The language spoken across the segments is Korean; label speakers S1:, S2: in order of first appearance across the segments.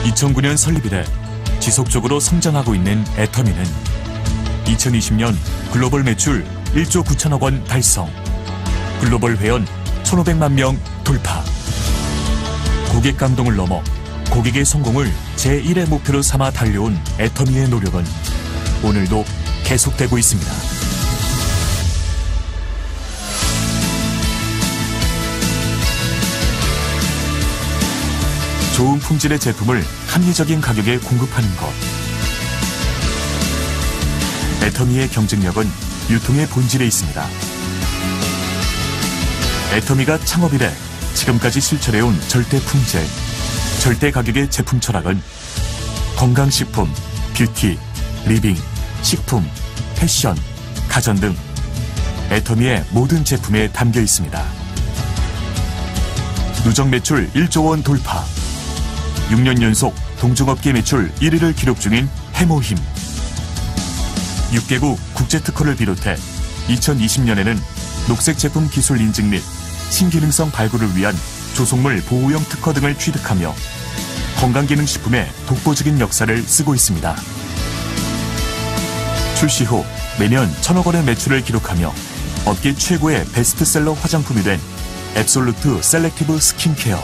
S1: 2009년 설립 이래 지속적으로 성장하고 있는 애터미는 2020년 글로벌 매출 1조 9천억 원 달성, 글로벌 회원 1,500만 명 돌파. 고객 감동을 넘어 고객의 성공을 제1의 목표로 삼아 달려온 애터미의 노력은 오늘도 계속되고 있습니다. 좋은 품질의 제품을 합리적인 가격에 공급하는 것. 애터미의 경쟁력은 유통의 본질에 있습니다. 애터미가 창업 이래 지금까지 실천해온 절대 품질, 절대 가격의 제품 철학은 건강식품, 뷰티, 리빙, 식품, 패션, 가전 등 애터미의 모든 제품에 담겨 있습니다. 누적 매출 1조 원 돌파, 6년 연속 동종업계 매출 1위를 기록 중인 해모힘, 6개국 국제특허를 비롯해 2020년에는 녹색 제품 기술 인증 및 신기능성 발굴을 위한 조속물 보호용 특허 등을 취득하며 건강기능식품의 독보적인 역사를 쓰고 있습니다. 출시 후 매년 1,000억 원의 매출을 기록하며 업계 최고의 베스트셀러 화장품이 된 앱솔루트 셀렉티브 스킨케어.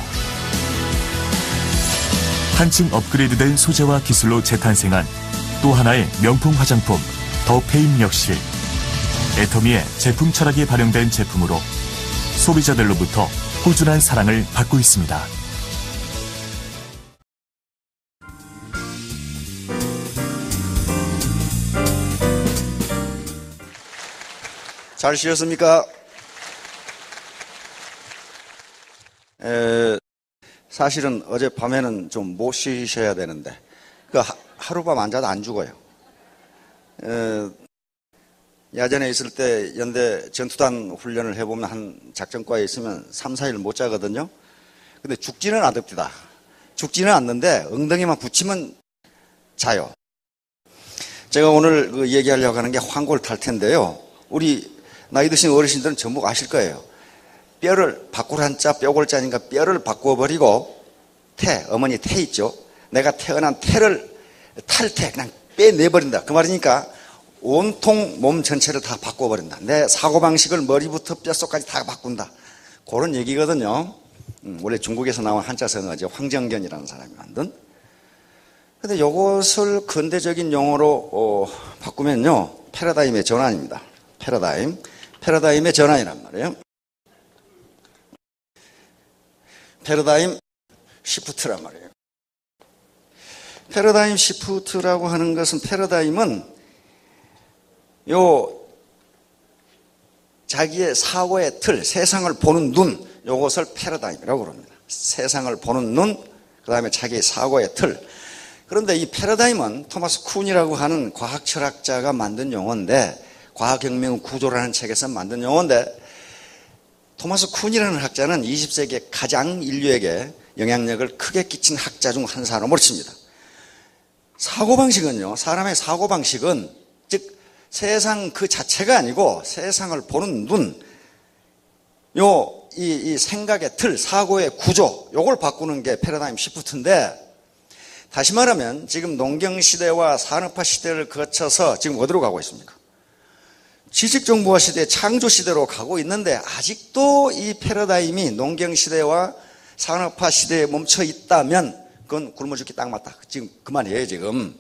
S1: 한층 업그레이드된 소재와 기술로 재탄생한 또 하나의 명품 화장품 더 페인 역시 애터미의 제품 철학이 반영된 제품으로 소비자들로부터 꾸준한 사랑을 받고 있습니다.
S2: 잘 쉬었습니까? 사실은 어젯밤에는 좀 못 쉬셔야 되는데 하룻밤 안 자도 안 죽어요. 야전에 있을 때 연대 전투단 훈련을 해보면 한 작전과에 있으면 3, 4일 못 자거든요. 근데 죽지는 않습니다. 죽지는 않는데 엉덩이만 붙이면 자요. 제가 오늘 얘기하려고 하는 게 황골탈퇴인데요. 우리 나이 드신 어르신들은 전부 아실 거예요. 뼈를 바꿀 한자 뼈골자니까 뼈를 바꿔버리고 어머니 태 있죠. 내가 태어난 태를 탈퇴 그냥 빼내버린다. 그 말이니까 온통 몸 전체를 다 바꿔버린다. 내 사고방식을 머리부터 뼛속까지 다 바꾼다. 그런 얘기거든요. 원래 중국에서 나온 한자 성어죠. 황정견이라는 사람이 만든. 근데 이것을 근대적인 용어로 바꾸면요. 패러다임의 전환입니다. 패러다임의 전환이란 말이에요. 패러다임 시프트란 말이에요. 패러다임 시프트라고 하는 것은 패러다임은 자기의 사고의 틀, 세상을 보는 눈, 요것을 패러다임이라고 그럽니다. 세상을 보는 눈, 그 다음에 자기의 사고의 틀. 그런데 이 패러다임은 토마스 쿤이라고 하는 과학 철학자가 만든 용어인데, 과학혁명 구조라는 책에서 만든 용어인데, 토마스 쿤이라는 학자는 20세기에 가장 인류에게 영향력을 크게 끼친 학자 중 한 사람으로 칩니다. 사고방식은요, 사람의 사고방식은 즉 세상 그 자체가 아니고 세상을 보는 눈, 이 생각의 틀, 사고의 구조, 요걸 바꾸는 게 패러다임 시프트인데, 다시 말하면 지금 농경시대와 산업화 시대를 거쳐서 지금 어디로 가고 있습니까? 지식정보화 시대, 창조시대로 가고 있는데 아직도 이 패러다임이 농경시대와 산업화 시대에 멈춰 있다면 그건 굶어 죽기 딱 맞다. 지금 그만이에요, 지금.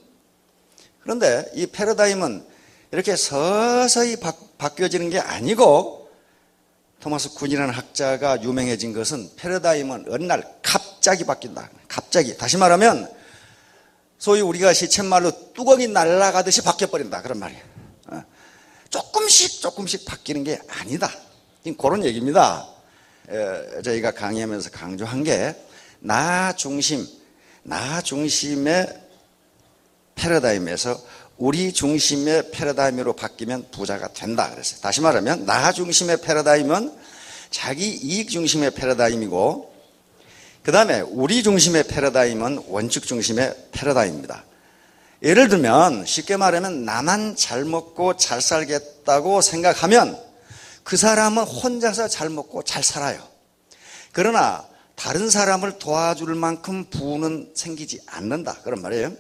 S2: 그런데 이 패러다임은 이렇게 서서히 바뀌어지는 게 아니고, 토마스 쿤이라는 학자가 유명해진 것은 패러다임은 어느 날 갑자기 바뀐다. 갑자기. 다시 말하면 소위 우리가 시쳇말로 뚜껑이 날아가듯이 바뀌어버린다. 그런 말이에요. 조금씩 바뀌는 게 아니다. 그런 얘기입니다. 저희가 강의하면서 강조한 게 나 중심의 패러다임에서 우리 중심의 패러다임으로 바뀌면 부자가 된다 그랬어요. 다시 말하면 나 중심의 패러다임은 자기 이익 중심의 패러다임이고, 그 다음에 우리 중심의 패러다임은 원칙 중심의 패러다임입니다. 예를 들면 쉽게 말하면 나만 잘 먹고 잘 살겠다고 생각하면 그 사람은 혼자서 잘 먹고 잘 살아요. 그러나 다른 사람을 도와줄 만큼 부는 생기지 않는다. 그런 말이에요.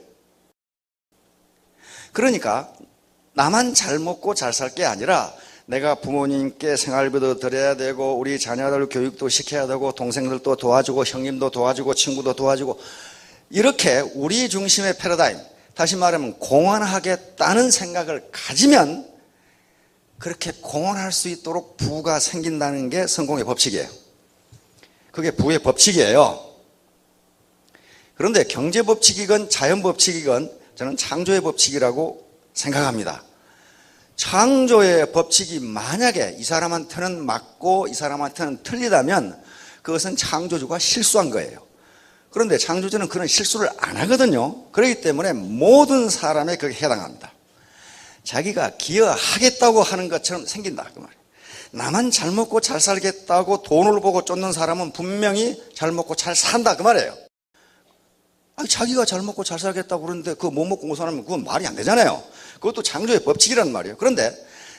S2: 그러니까 나만 잘 먹고 잘 살 게 아니라 내가 부모님께 생활비도 드려야 되고 우리 자녀들 교육도 시켜야 되고 동생들도 도와주고 형님도 도와주고 친구도 도와주고 이렇게 우리 중심의 패러다임, 다시 말하면 공헌하겠다는 생각을 가지면 그렇게 공헌할 수 있도록 부가 생긴다는 게 성공의 법칙이에요. 그게 부의 법칙이에요. 그런데 경제 법칙이건 자연 법칙이건 저는 창조의 법칙이라고 생각합니다. 창조의 법칙이 만약에 이 사람한테는 맞고 이 사람한테는 틀리다면 그것은 창조주가 실수한 거예요. 그런데 창조주는 그런 실수를 안 하거든요. 그렇기 때문에 모든 사람에 그게 해당합니다. 자기가 기여하겠다고 하는 것처럼 생긴다 그 말이에요. 나만 잘 먹고 잘 살겠다고 돈을 보고 쫓는 사람은 분명히 잘 먹고 잘 산다 그 말이에요. 아니, 자기가 잘 먹고 잘 살겠다고 그러는데 그거 못 먹고 못 사면 그건 말이 안 되잖아요. 그것도 창조의 법칙이란 말이에요. 그런데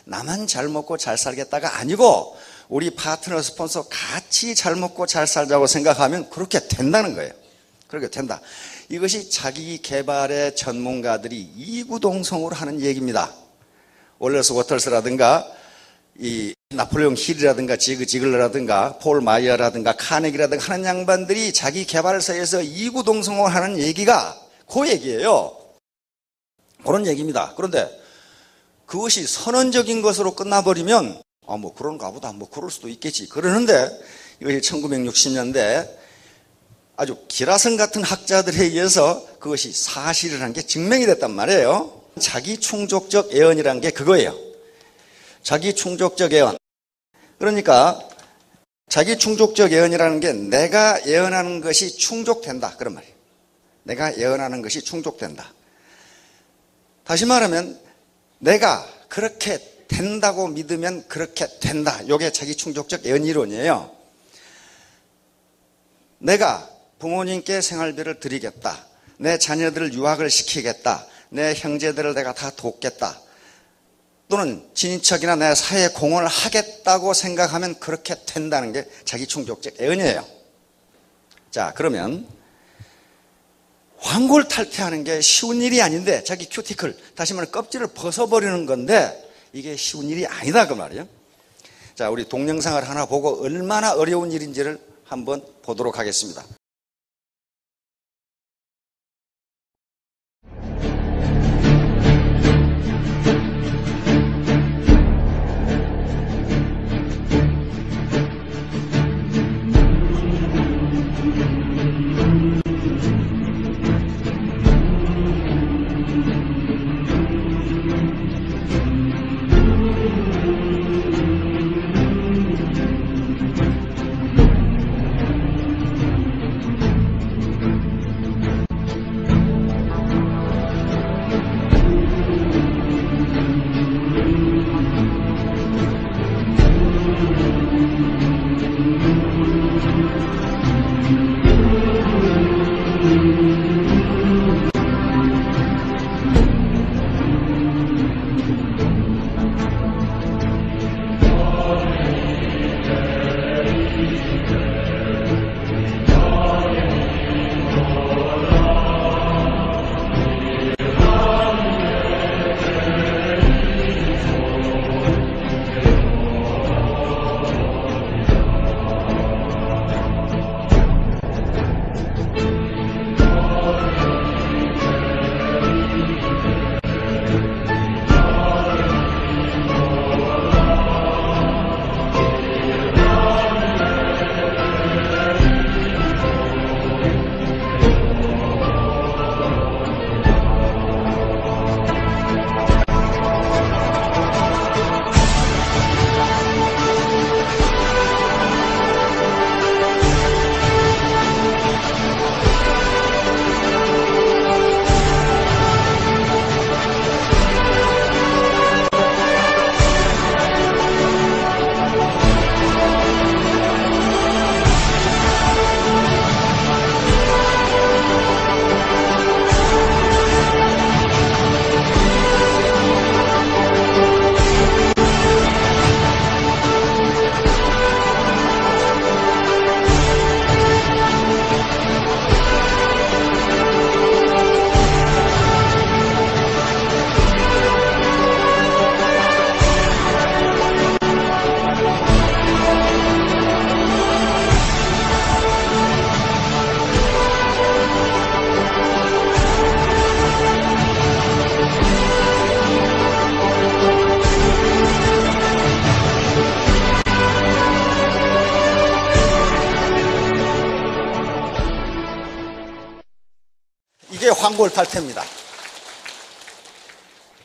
S2: 나만 잘 먹고 잘 살겠다가 아니고 우리 파트너 스폰서 같이 잘 먹고 잘 살자고 생각하면 그렇게 된다는 거예요. 그렇게 된다. 이것이 자기 개발의 전문가들이 이구동성으로 하는 얘기입니다. 월러스 워터스라든가 이 나폴레옹 힐이라든가 지그 지글러라든가 폴 마이어라든가 카네기라든가 하는 양반들이 자기 개발서에서 이구동성으로 하는 얘기가 그 얘기예요. 그런 얘기입니다. 그런데 그것이 선언적인 것으로 끝나버리면 뭐 그런가 보다 뭐 그럴 수도 있겠지 그러는데 이것이 1960년대 아주 기라성 같은 학자들에 의해서 그것이 사실이라는 게 증명이 됐단 말이에요. 자기 충족적 예언이라는 게 그거예요. 자기 충족적 예언. 그러니까 자기 충족적 예언이라는 게 내가 예언하는 것이 충족된다 그런 말이에요. 내가 예언하는 것이 충족된다. 다시 말하면 내가 그렇게 된다고 믿으면 그렇게 된다. 이게 자기 충족적 예언 이론이에요. 내가 부모님께 생활비를 드리겠다. 내 자녀들을 유학을 시키겠다. 내 형제들을 내가 다 돕겠다. 또는 친인척이나 내 사회에 공헌을 하겠다고 생각하면 그렇게 된다는 게 자기 충족적 예언이에요. 자, 그러면 환골탈퇴하는 게 쉬운 일이 아닌데 자기 큐티클, 다시 말해 껍질을 벗어버리는 건데 이게 쉬운 일이 아니다 그 말이에요. 자, 우리 동영상을 하나 보고 얼마나 어려운 일인지를 한번 보도록 하겠습니다. 황골 탈퇴입니다.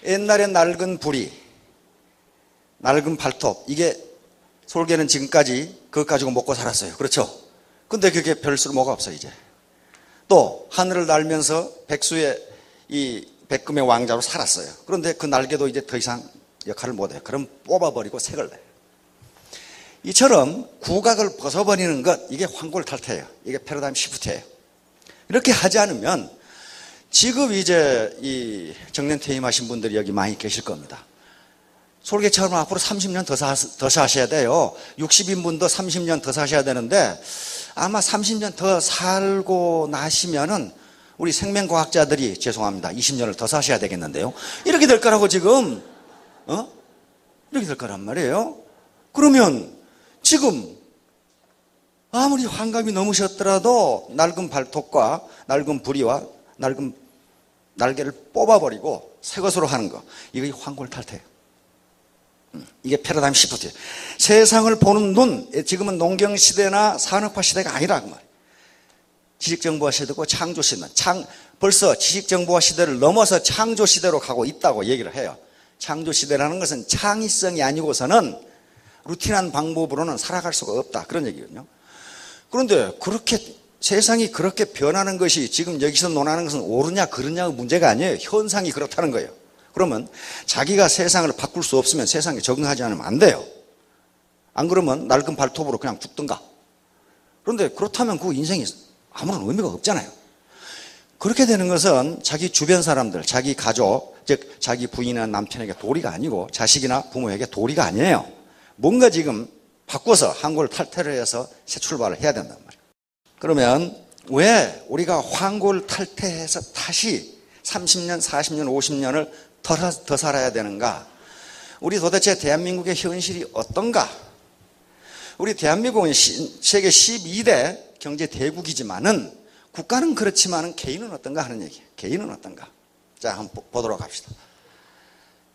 S2: 옛날에 낡은 부리, 낡은 발톱, 이게 솔개는 지금까지 그것 가지고 먹고 살았어요. 그렇죠? 근데 그게 별수로 뭐가 없어 이제. 또 하늘을 날면서 백수의 이 백금의 왕자로 살았어요. 그런데 그 날개도 이제 더 이상 역할을 못해요. 그럼 뽑아버리고 색을 내요. 이처럼 구각을 벗어버리는 것, 이게 황골 탈퇴예요. 이게 패러다임 시프트예요. 이렇게 하지 않으면 지금 이제 이 정년 퇴임하신 분들이 여기 많이 계실 겁니다. 솔개처럼 앞으로 30년 더 사셔야 돼요. 60인분도 30년 더 사셔야 되는데 아마 30년 더 살고 나시면은 우리 생명과학자들이 죄송합니다. 20년을 더 사셔야 되겠는데요. 이렇게 될 거라고 지금, 이렇게 될 거란 말이에요. 그러면 지금 아무리 환갑이 넘으셨더라도 낡은 발톱과 낡은 부리와 낡은 날개를 뽑아버리고 새 것으로 하는 거, 이게 황골 탈퇴예요. 이게 패러다임 시프트예요. 세상을 보는 눈, 지금은 농경시대나 산업화 시대가 아니라 그 말이에요. 지식정보화 시대고 창조시대는 벌써 지식정보화 시대를 넘어서 창조시대로 가고 있다고 얘기를 해요. 창조시대라는 것은 창의성이 아니고서는 루틴한 방법으로는 살아갈 수가 없다, 그런 얘기거든요. 그런데 그렇게 세상이 그렇게 변하는 것이 지금 여기서 논하는 것은 옳으냐 그르냐의 문제가 아니에요. 현상이 그렇다는 거예요. 그러면 자기가 세상을 바꿀 수 없으면 세상에 적응하지 않으면 안 돼요. 안 그러면 낡은 발톱으로 그냥 죽든가. 그런데 그렇다면 그 인생이 아무런 의미가 없잖아요. 그렇게 되는 것은 자기 주변 사람들, 자기 가족, 즉 자기 부인이나 남편에게 도리가 아니고 자식이나 부모에게 도리가 아니에요. 뭔가 지금 바꿔서 황골 탈퇴를 해서 새 출발을 해야 된단 말이에요. 그러면 왜 우리가 황골 탈퇴해서 다시 30년, 40년, 50년을 더 살아야 되는가? 우리 도대체 대한민국의 현실이 어떤가? 우리 대한민국은 세계 12대 경제 대국이지만은 국가는 그렇지만은 개인은 어떤가 하는 얘기예요. 개인은 어떤가? 자, 한번 보도록 합시다.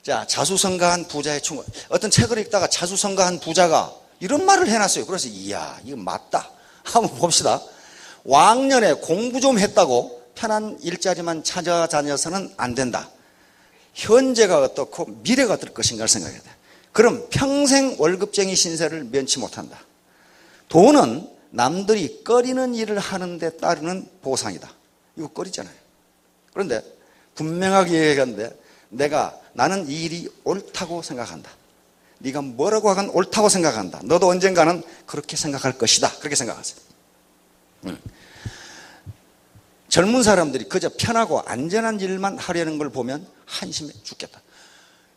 S2: 자, 자수성가한 부자의 충고. 어떤 책을 읽다가 자수성가한 부자가 이런 말을 해놨어요. 그래서 이야, 이거 맞다. 한번 봅시다. 왕년에 공부 좀 했다고 편한 일자리만 찾아다녀서는 안 된다. 현재가 어떻고 미래가 어떨 것인가를 생각해야 돼. 그럼 평생 월급쟁이 신세를 면치 못한다. 돈은 남들이 꺼리는 일을 하는데 따르는 보상이다. 이거 꺼리잖아요. 그런데 분명하게 얘기하는데 나는 이 일이 옳다고 생각한다. 네가 뭐라고 하건 옳다고 생각한다. 너도 언젠가는 그렇게 생각할 것이다. 그렇게 생각하세요. 젊은 사람들이 그저 편하고 안전한 일만 하려는 걸 보면 한심해 죽겠다.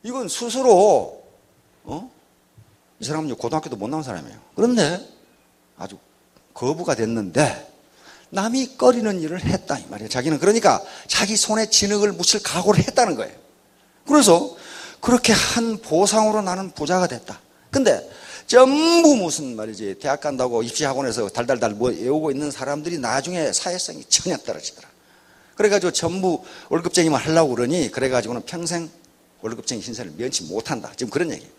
S2: 이건 스스로 이 사람은 고등학교도 못 나온 사람이에요. 그런데 아주 거부가 됐는데 남이 꺼리는 일을 했다 이 말이에요. 자기는 그러니까 자기 손에 진흙을 묻힐 각오를 했다는 거예요. 그래서 그렇게 한 보상으로 나는 부자가 됐다. 근데 전부 무슨 말이지, 대학 간다고 입시학원에서 달달달 뭐 외우고 있는 사람들이 나중에 사회성이 전혀 떨어지더라. 그래가지고 전부 월급쟁이만 하려고 그러니 그래가지고는 평생 월급쟁이 신세를 면치 못한다. 지금 그런 얘기예요.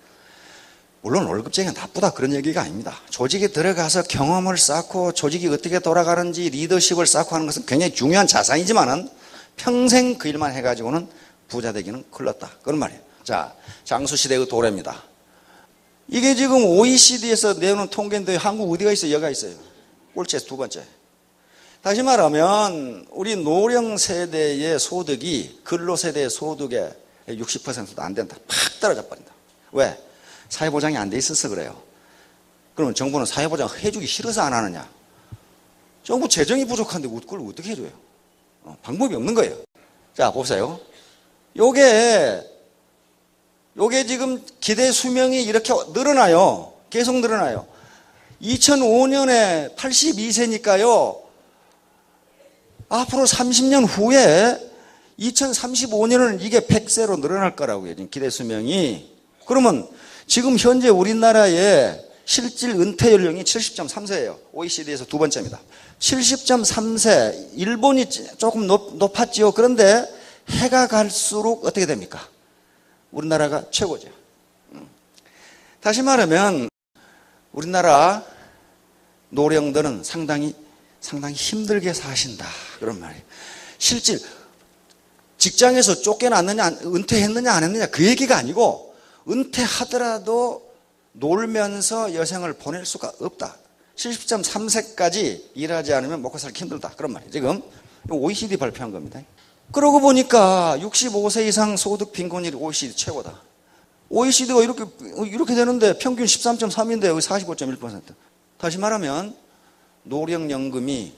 S2: 물론 월급쟁이가 나쁘다 그런 얘기가 아닙니다. 조직에 들어가서 경험을 쌓고 조직이 어떻게 돌아가는지 리더십을 쌓고 하는 것은 굉장히 중요한 자산이지만은 평생 그 일만 해가지고는 부자 되기는 글렀다. 그런 말이에요. 자, 장수시대의 도래입니다. 이게 지금 OECD에서 내놓은 통계인데 한국 어디가 있어요? 여기가 있어요. 꼴찌에서 두 번째. 다시 말하면 우리 노령 세대의 소득이 근로 세대의 소득의 60%도 안 된다. 팍 떨어져 버린다. 왜? 사회보장이 안 돼 있어서 그래요. 그러면 정부는 사회보장 해주기 싫어서 안 하느냐? 정부 재정이 부족한데 그걸 어떻게 해줘요? 방법이 없는 거예요. 자, 보세요. 요게 지금 기대 수명이 이렇게 늘어나요. 계속 늘어나요. 2005년에 82세니까요. 앞으로 30년 후에 2035년은 이게 100세로 늘어날 거라고요. 지금 기대 수명이. 그러면 지금 현재 우리나라의 실질 은퇴 연령이 70.3세예요. OECD에서 두 번째입니다. 70.3세. 일본이 조금 높았지요. 그런데 해가 갈수록 어떻게 됩니까? 우리나라가 최고죠. 다시 말하면 우리나라 노령들은 상당히 힘들게 사신다. 그런 말이에요. 실질 직장에서 쫓겨났느냐, 은퇴했느냐, 안 했느냐, 그 얘기가 아니고, 은퇴하더라도 놀면서 여생을 보낼 수가 없다. 70.3세까지 일하지 않으면 먹고 살기 힘들다. 그런 말이에요. 지금 OECD 발표한 겁니다. 그러고 보니까 65세 이상 소득 빈곤율이 OECD 최고다. OECD가 이렇게 되는데 평균 13.3인데 여기 45.1%. 다시 말하면 노령연금이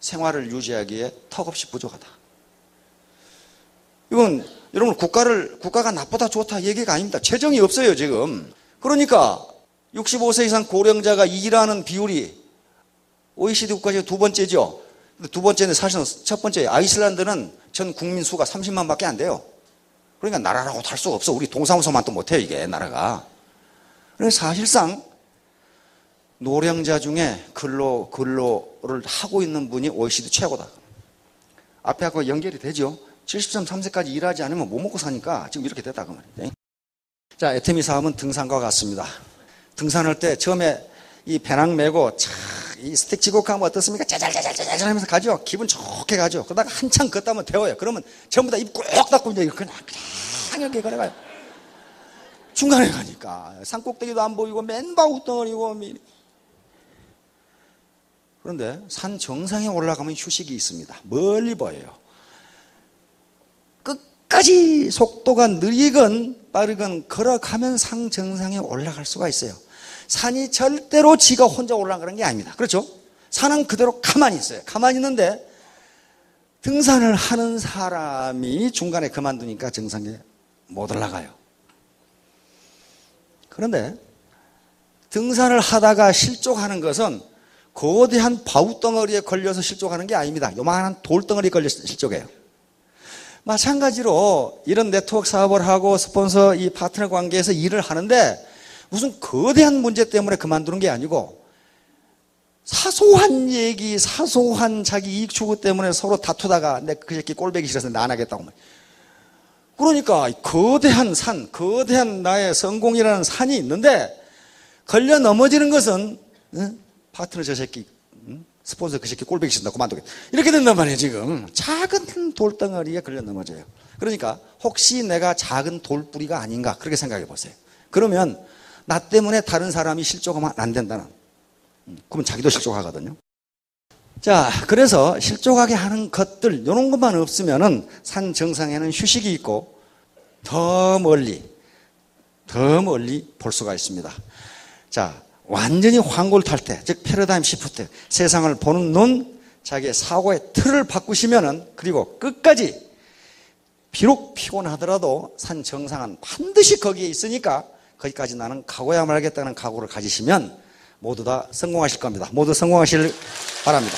S2: 생활을 유지하기에 턱없이 부족하다. 이건 여러분 국가가 나쁘다 좋다 얘기가 아닙니다. 재정이 없어요 지금. 그러니까 65세 이상 고령자가 일하는 비율이 OECD 국가 중에 두 번째죠. 두 번째는 사실은 첫 번째 아이슬란드는 전 국민 수가 30만밖에 안 돼요. 그러니까 나라라고 할 수가 없어. 우리 동사무소만 또 못해요 이게 나라가. 그래서 사실상 노령자 중에 근로를 하고 있는 분이 OECD 최고다. 앞에 하고 연결이 되죠. 70.3세까지 일하지 않으면 못 먹고 사니까 지금 이렇게 됐다 그 말이에요. 자, 애터미 사업은 등산과 같습니다. 등산할 때 처음에 이 배낭 메고 이 스틱 지고 가면 어떻습니까? 짜잘짜잘짜잘 하면서 가죠. 기분 좋게 가죠. 그러다가 한참 걷다 보면 데워요. 그러면 전부 다 입 꼭 닫고 이제 그냥 이렇게 걸어가요. 중간에 가니까 산꼭대기도 안 보이고 맨바우 덩어리고. 그런데 산 정상에 올라가면 휴식이 있습니다. 멀리 보여요. 끝까지 속도가 느리건 빠르건 걸어가면 산 정상에 올라갈 수가 있어요. 산이 절대로 지가 혼자 올라가는 게 아닙니다. 그렇죠? 산은 그대로 가만히 있어요. 가만히 있는데 등산을 하는 사람이 중간에 그만두니까 정상에 못 올라가요. 그런데 등산을 하다가 실족하는 것은 거대한 바우덩어리에 걸려서 실족하는 게 아닙니다. 요만한 돌덩어리에 걸려서 실족해요. 마찬가지로 이런 네트워크 사업을 하고 스폰서 이 파트너 관계에서 일을 하는데 무슨 거대한 문제 때문에 그만두는 게 아니고 사소한 얘기, 사소한 자기 이익 추구 때문에 서로 다투다가 내 그 새끼 꼴배기 싫어서 나 안 하겠다고. 그러니까 거대한 산, 거대한 나의 성공이라는 산이 있는데 걸려 넘어지는 것은 파트너 저 새끼, 스폰서 그 새끼 꼴배기 싫다 그만두겠다. 이렇게 된단 말이에요 지금. 작은 돌덩어리에 걸려 넘어져요. 그러니까 혹시 내가 작은 돌뿌리가 아닌가 그렇게 생각해 보세요. 그러면 나 때문에 다른 사람이 실족하면 안 된다는. 그러면 자기도 실족하거든요. 자, 그래서 실족하게 하는 것들 이런 것만 없으면은 산 정상에는 휴식이 있고 더 멀리 볼 수가 있습니다. 자, 완전히 황골탈 때, 즉 패러다임 시프트, 세상을 보는 눈, 자기의 사고의 틀을 바꾸시면은 그리고 끝까지 비록 피곤하더라도 산 정상은 반드시 거기에 있으니까 거기까지 나는 가고야 말겠다는 각오를 가지시면 모두 다 성공하실 겁니다. 모두 성공하시길 바랍니다.